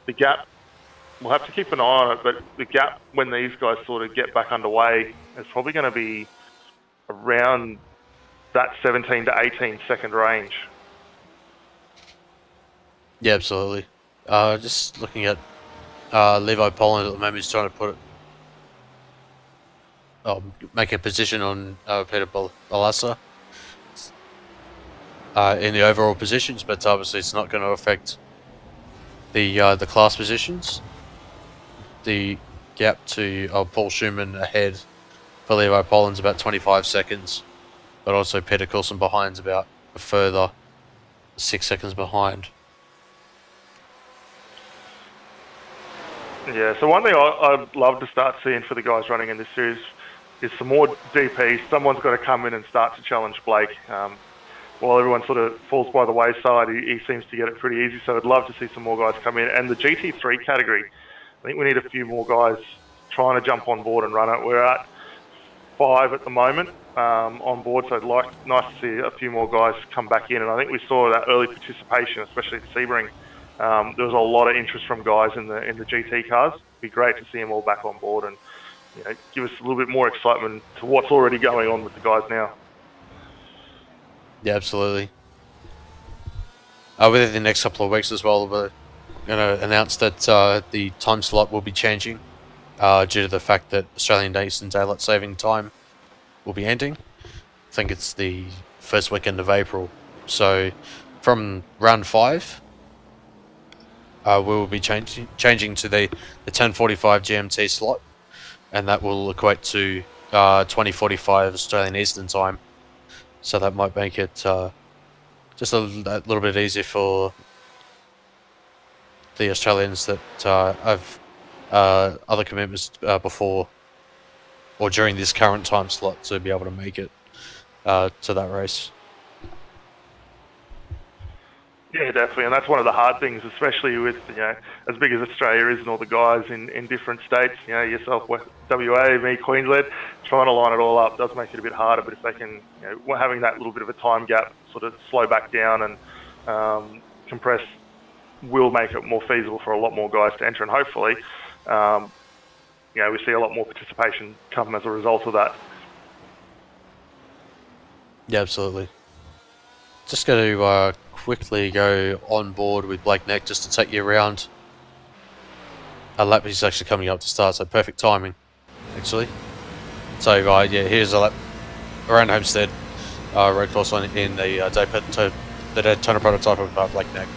the gap, we'll have to keep an eye on it, but the gap when these guys sort of get back underway is probably going to be around that 17 to 18 second range. Yeah, absolutely. Just looking at Levi Poland at the moment, he's trying to put it, make a position on Peter Balassa in the overall positions, but obviously it's not going to affect the class positions. The gap to Paul Schumann ahead for Levi Poland's about 25 seconds, but also Peter Coulson behind's about a further 6 seconds behind. Yeah, so one thing I'd love to start seeing for the guys running in this series is some more DPs. Someone's got to come in and start to challenge Blake. While everyone sort of falls by the wayside, he seems to get it pretty easy, so I'd love to see some more guys come in. And the GT3 category, I think we need a few more guys trying to jump on board and run it. We're at 5 at the moment on board, so nice to see a few more guys come back in. And I think we saw that early participation, especially at Sebring. There was a lot of interest from guys in the GT cars. It'd be great to see them all back on board and give us a little bit more excitement to what's already going on with the guys now. Yeah, absolutely. Within the next couple of weeks as well, we're going to announce that the time slot will be changing due to the fact that Australian Eastern Daylight Saving Time will be ending. I think it's the first weekend of April. So from round 5, we will be changing to the 10:45 GMT slot, and that will equate to 20:45 Australian Eastern Time. So that might make it just a little bit easier for the Australians that have other commitments before or during this current time slot to be able to make it to that race. Yeah, definitely, and that's one of the hard things, especially with as big as Australia is and all the guys in different states. Yourself, WA, me, Queensland, trying to line it all up does make it a bit harder. But if they can, having that little bit of a time gap, sort of slow back down and compress, will make it more feasible for a lot more guys to enter, and hopefully, we see a lot more participation come as a result of that. Yeah, absolutely. Just going to quickly go on board with Blake Neck just to take you around. A lap is actually coming up to start, so perfect timing, actually. So yeah, here's a lap around Homestead road course in the Daytona prototype of Blake Neck.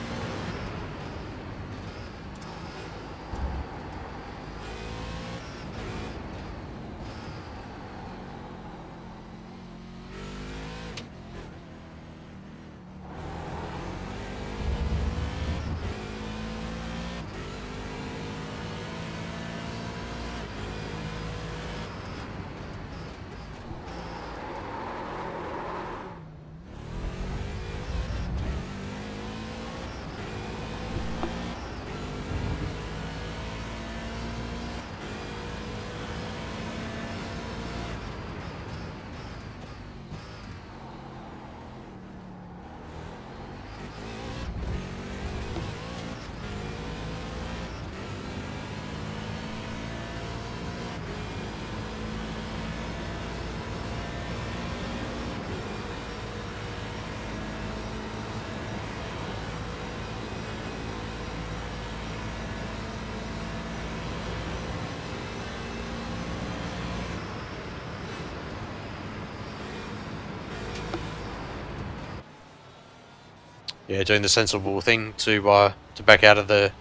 Yeah, doing the sensible thing to back out of the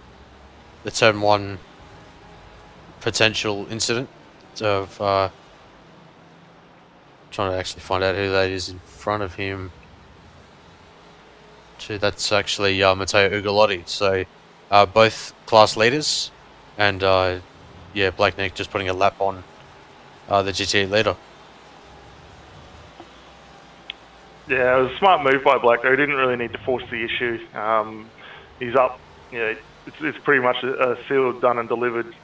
turn 1 potential incident of trying to actually find out who that is in front of him. That's actually Matteo Ugolotti. So both class leaders, and yeah, Blake Neck just putting a lap on the GTA leader. Yeah, it was a smart move by Blake, though. He didn't really need to force the issue. He's up. It's pretty much a sealed, done and delivered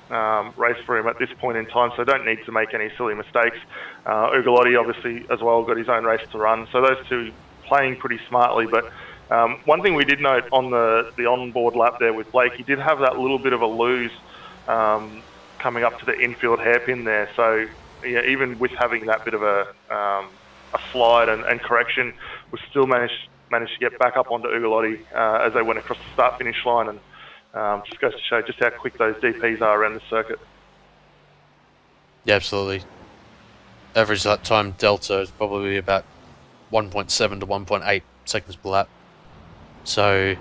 race for him at this point in time, so don't need to make any silly mistakes. Ugolotti, obviously, as well, got his own race to run, so those two playing pretty smartly. But one thing we did note on the onboard lap there with Blake, he did have that little bit of a lose coming up to the infield hairpin there. So yeah, even with having that bit of a slide and correction, we still managed to get back up onto Ugolotti as they went across the start-finish line, and just goes to show just how quick those DPs are around the circuit. Yeah, absolutely. Average lap time delta is probably about 1.7 to 1.8 seconds per lap. So,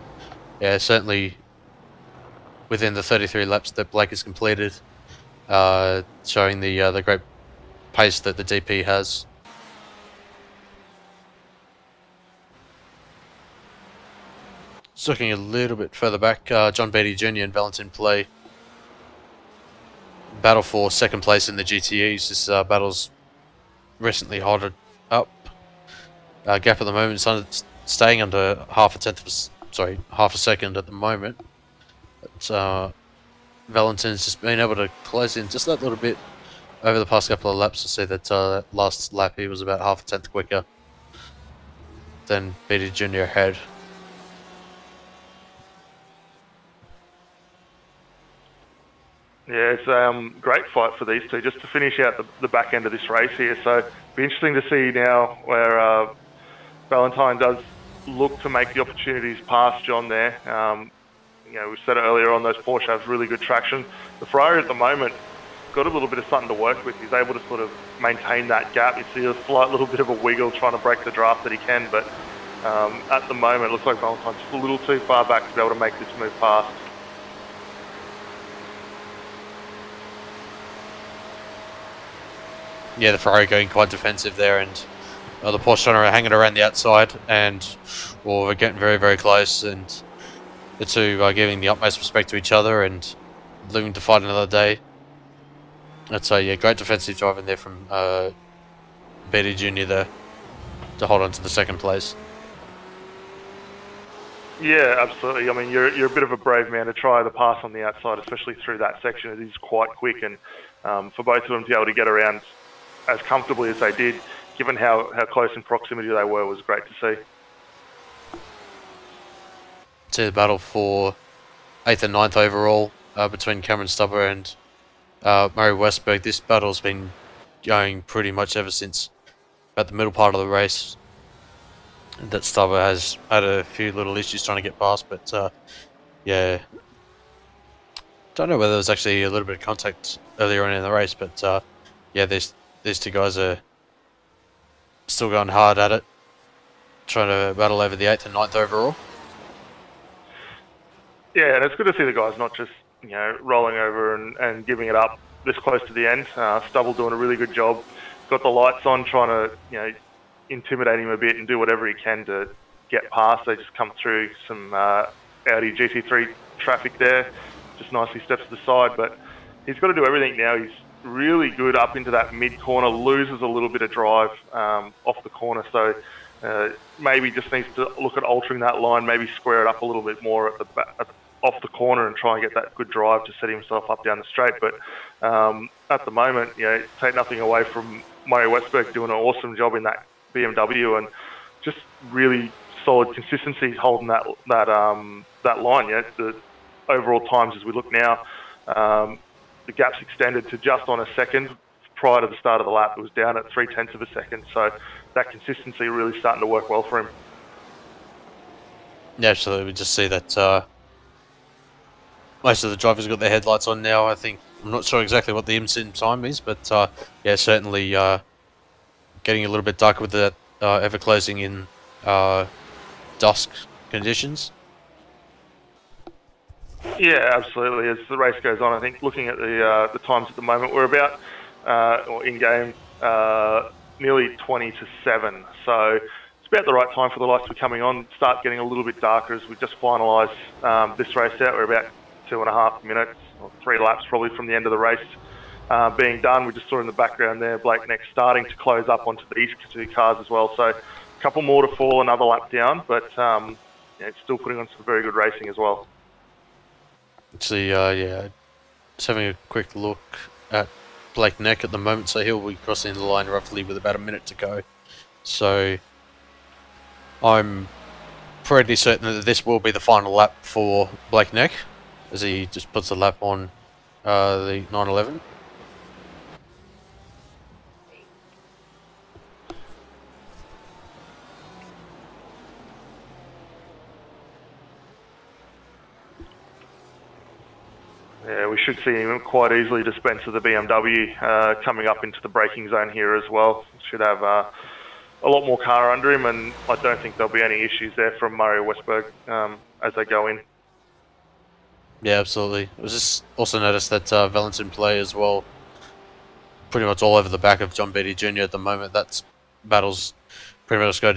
yeah, certainly within the 33 laps that Blake has completed, showing the great pace that the DP has. Just looking a little bit further back, John Beatty Jr. and Valentin Play battle for second place in the GTEs. This battle's recently halted up. Gap at the moment is staying under half a second at the moment. But Valentin's just been able to close in just that little bit over the past couple of laps. To see that last lap he was about half a tenth quicker than Beatty Jr. had. Yeah, it's a great fight for these two just to finish out the back end of this race here. So it'll be interesting to see now where Valentine does look to make the opportunities past John there. You know, we said it earlier on, those Porsche have really good traction. The Ferrari at the moment got a little bit of something to work with. He's able to sort of maintain that gap. You see a slight little bit of a wiggle trying to break the draft that he can, but at the moment it looks like Valentine's just a little too far back to be able to make this move past. Yeah, the Ferrari going quite defensive there, and the Porsche trying to hang it around the outside, and well, we're getting very, very close, and the two are giving the utmost respect to each other and living to fight another day. That's yeah, great defensive driving there from BD Jr. there to hold on to the second place. Yeah, absolutely. I mean, you're a bit of a brave man to try the pass on the outside, especially through that section. It is quite quick, and for both of them to be able to get around as comfortably as they did, given how close in proximity they were, was great to see. See the battle for 8th and 9th overall between Cameron Stubber and Murray Westberg. This battle's been going pretty much ever since about the middle part of the race. That Stubber has had a few little issues trying to get past, but yeah, don't know whether there was actually a little bit of contact earlier on in the race, but yeah, these two guys are still going hard at it, trying to battle over the 8th and 9th overall. Yeah, and it's good to see the guys not just, you know, rolling over and giving it up this close to the end. Stubble doing a really good job. Got the lights on, trying to, you know, intimidate him a bit and do whatever he can to get past. They just come through some Audi GT3 traffic there, just nicely steps to the side, but he's got to do everything now. He's really good up into that mid corner, loses a little bit of drive off the corner, so maybe just needs to look at altering that line, maybe square it up a little bit more off the corner and try and get that good drive to set himself up down the straight. But at the moment, you know, take nothing away from Murray Westberg doing an awesome job in that BMW and just really solid consistency holding that line. Yeah, the overall times as we look now, the gap's extended to just on a second. Prior to the start of the lap, it was down at 0.3 of a second. So that consistency really starting to work well for him. Yeah, absolutely. We just see that most of the drivers got their headlights on now. I think I'm not sure exactly what the IMSA time is, but yeah, certainly getting a little bit darker with that ever closing in dusk conditions. Yeah, absolutely. As the race goes on, I think looking at the times at the moment, we're about or in game nearly 20 to 7. So it's about the right time for the lights to be coming on. Start getting a little bit darker as we just finalise this race out. We're about 2.5 minutes or 3 laps probably from the end of the race being done. We just saw in the background there Blake Neck starting to close up onto these two cars as well. So a couple more to fall, another lap down, but yeah, it's still putting on some very good racing as well. Actually, yeah, just having a quick look at Blake Neck at the moment, so he'll be crossing the line roughly with about a minute to go. So I'm pretty certain that this will be the final lap for Blake Neck, as he just puts a lap on the 911. Yeah, we should see him quite easily dispense with the BMW coming up into the braking zone here as well. Should have a lot more car under him, and I don't think there'll be any issues there from Murray Westberg as they go in. Yeah, absolutely. I was just also noticed that Valentin play as well, pretty much all over the back of John Beatty Jr. at the moment. That battle's pretty much going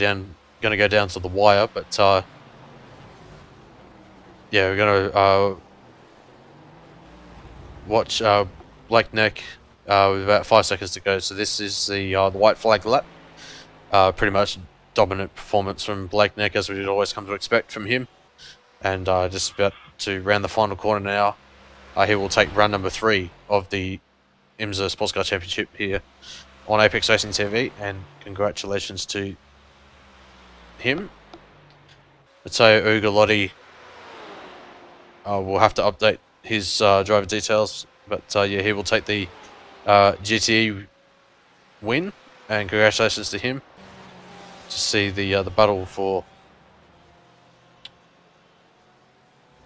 to go down to the wire, but yeah, we're going to watch Blake Neck with about 5 seconds to go. So this is the white flag lap. Pretty much dominant performance from Blake Neck, as we'd always come to expect from him. And just about to round the final corner now. He will take run number 3 of the IMSA Sportscar Championship here on ApexRacingTV, and congratulations to him. Matteo Ugolotti will have to update his driver details But yeah, he will take the GTE win, and congratulations to him. To see the battle for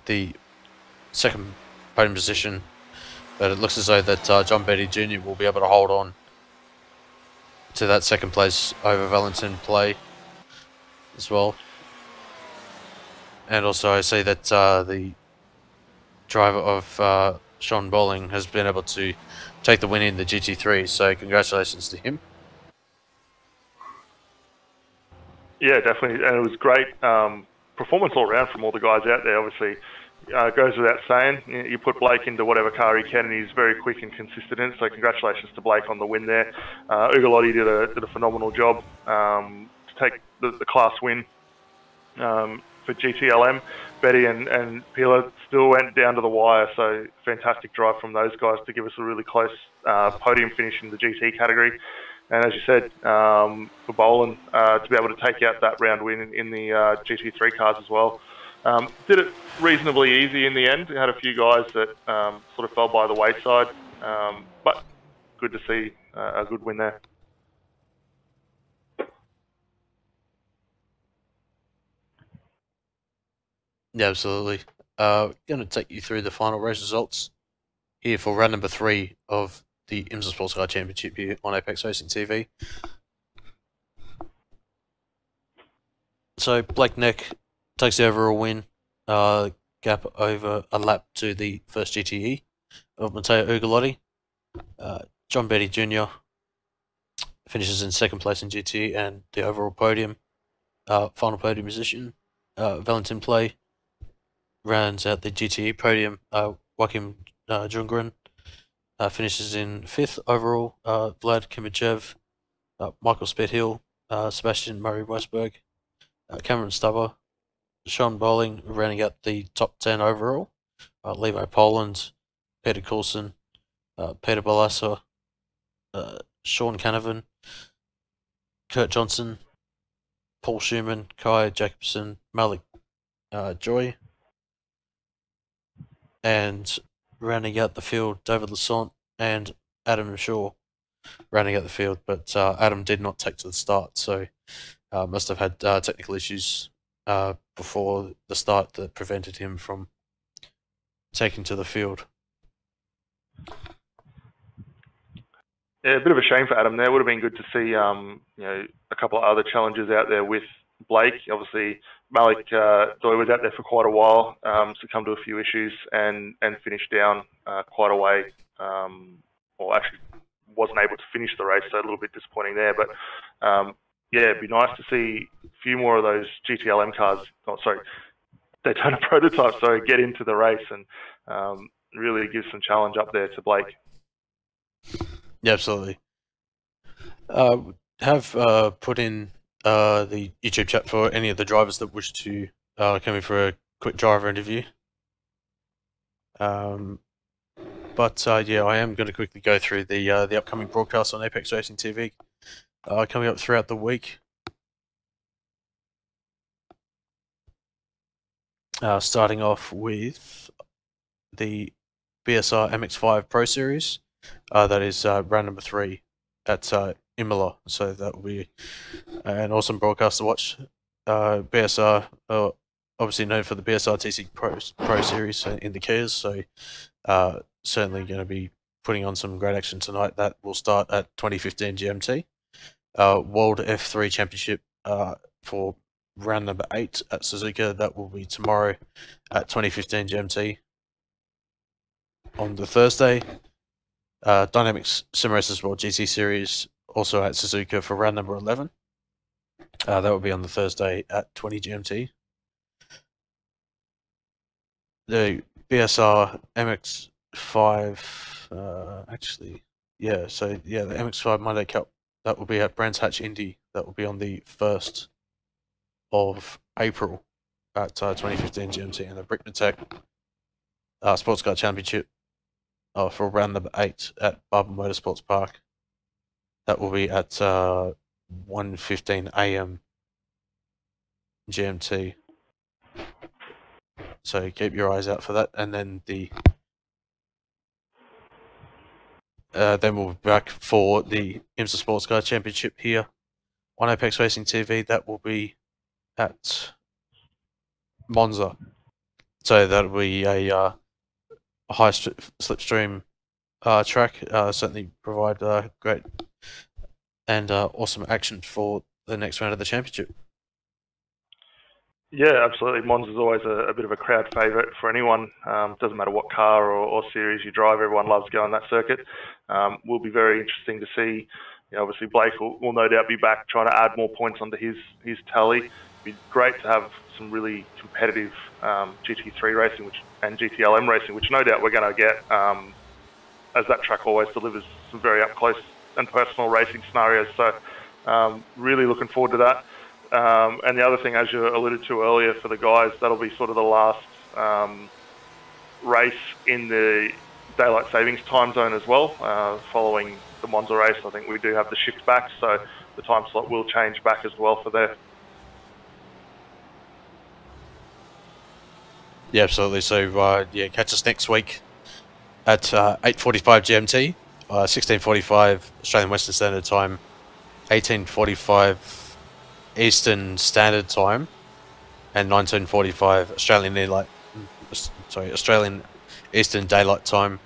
the second podium position, but it looks as though that John Beatty Jr. will be able to hold on to that second place over Valentin Play as well. And also I see that the driver of Sean Bowling has been able to take the win in the GT3, so congratulations to him. Yeah, definitely, and it was great performance all around from all the guys out there. Obviously, goes without saying, you put Blake into whatever car he can, and he's very quick and consistent in. So congratulations to Blake on the win there. Ugolotti did a phenomenal job to take the class win for GTLM. Betty and Pila still went down to the wire, so fantastic drive from those guys to give us a really close podium finish in the GT category. And as you said, for Boland to be able to take out that round win in the GT3 cars as well. Did it reasonably easy in the end. We had a few guys that sort of fell by the wayside, but good to see a good win there. Yeah, absolutely. Going to take you through the final race results here for round number 3 of the IMSA Sportscar Championship here on ApexRacingTV. So Blake Neck takes the overall win, gap over a lap to the first GTE of Matteo Ugolotti. John Beatty Jr. finishes in second place in GTE and the overall podium, final podium position. Valentin Play rounds out the GTE podium. Joachim Jungren finishes in 5th overall. Vlad Kimachev, Michael Spedhill, Sebastian Murray Westberg, Cameron Stubber, Sean Bowling rounding out the top 10 overall. Levo Poland, Peter Coulson, Peter Balassa, Sean Canavan, Kurt Johnson, Paul Schumann, Kai Jacobson, Malik Joy, and rounding out the field, David Lassant and Adam Shaw rounding out the field, but Adam did not take to the start, so must have had technical issues before the start that prevented him from taking to the field. Yeah, a bit of a shame for Adam there. Would have been good to see a couple of other challenges out there with Blake. Obviously, Malik Doy was out there for quite a while, succumbed to a few issues and finished down quite a way, or actually wasn't able to finish the race, so a little bit disappointing there. But yeah, it'd be nice to see a few more of those GTLM cars, Daytona prototypes, get into the race and really give some challenge up there to Blake. Yeah, absolutely. Have put in the YouTube chat for any of the drivers that wish to come in for a quick driver interview. But yeah, I am going to quickly go through the upcoming broadcasts on Apex Racing TV coming up throughout the week. Starting off with the BSR MX5 Pro Series. That is round number 3 at Imola, so that will be an awesome broadcast to watch. BSR, obviously known for the BSR TC Pro Series in the Kias, so certainly going to be putting on some great action tonight. That will start at 2015 GMT. World F3 Championship for round number 8 at Suzuka. That will be tomorrow at 2015 GMT. On the Thursday, Dynamics Sim Racers World GT Series also at Suzuka for round number 11. That will be on the Thursday at 20 GMT. The BSR MX5, actually, yeah, so yeah, the MX5 Monday Cup, that will be at Brands Hatch Indy. That will be on the 1st of April at 2015 GMT. And the Brickmatech Sportscar Championship for round number 8 at Barber Motorsports Park. That will be at 1:15 AM GMT. So keep your eyes out for that. And then the then we'll be back for the IMSA Sportscar Championship here on Apex Racing TV. That will be at Monza. So that'll be a high slipstream track. Certainly provide great and awesome action for the next round of the championship. Yeah, absolutely. Monza's always a bit of a crowd favourite for anyone. Doesn't matter what car or series you drive, everyone loves going that circuit. Will be very interesting to see. Obviously Blake will no doubt be back trying to add more points onto his tally. It'd be great to have some really competitive GT3 racing and GTLM racing, which no doubt we're going to get, as that track always delivers some very up close and personal racing scenarios. So really looking forward to that. And the other thing, as you alluded to earlier, for the guys, that'll be sort of the last race in the daylight savings time zone as well. Following the Monza race, I think we do have the shift back, so the time slot will change back as well for there. Yeah, absolutely. So yeah, catch us next week at 8:45 GMT, 16:45 Australian Western Standard Time, 18:45 Eastern Standard Time, and 19:45 Australian Eastern Daylight Time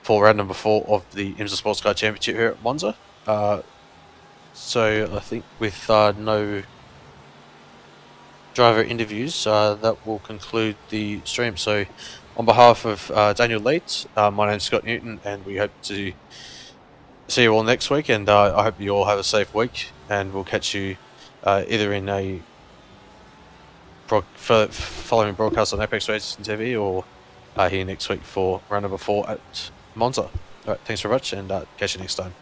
for round number 4 of the IMSA Sportscar Championship here at Monza. So I think with no driver interviews, that will conclude the stream. So on behalf of Daniel Leeds, my name's Scott Newton, and we hope to see you all next week, and I hope you all have a safe week, and we'll catch you either in a following broadcast on Apex Racing TV or here next week for round number 4 at Monza. Alright, thanks very much, and catch you next time.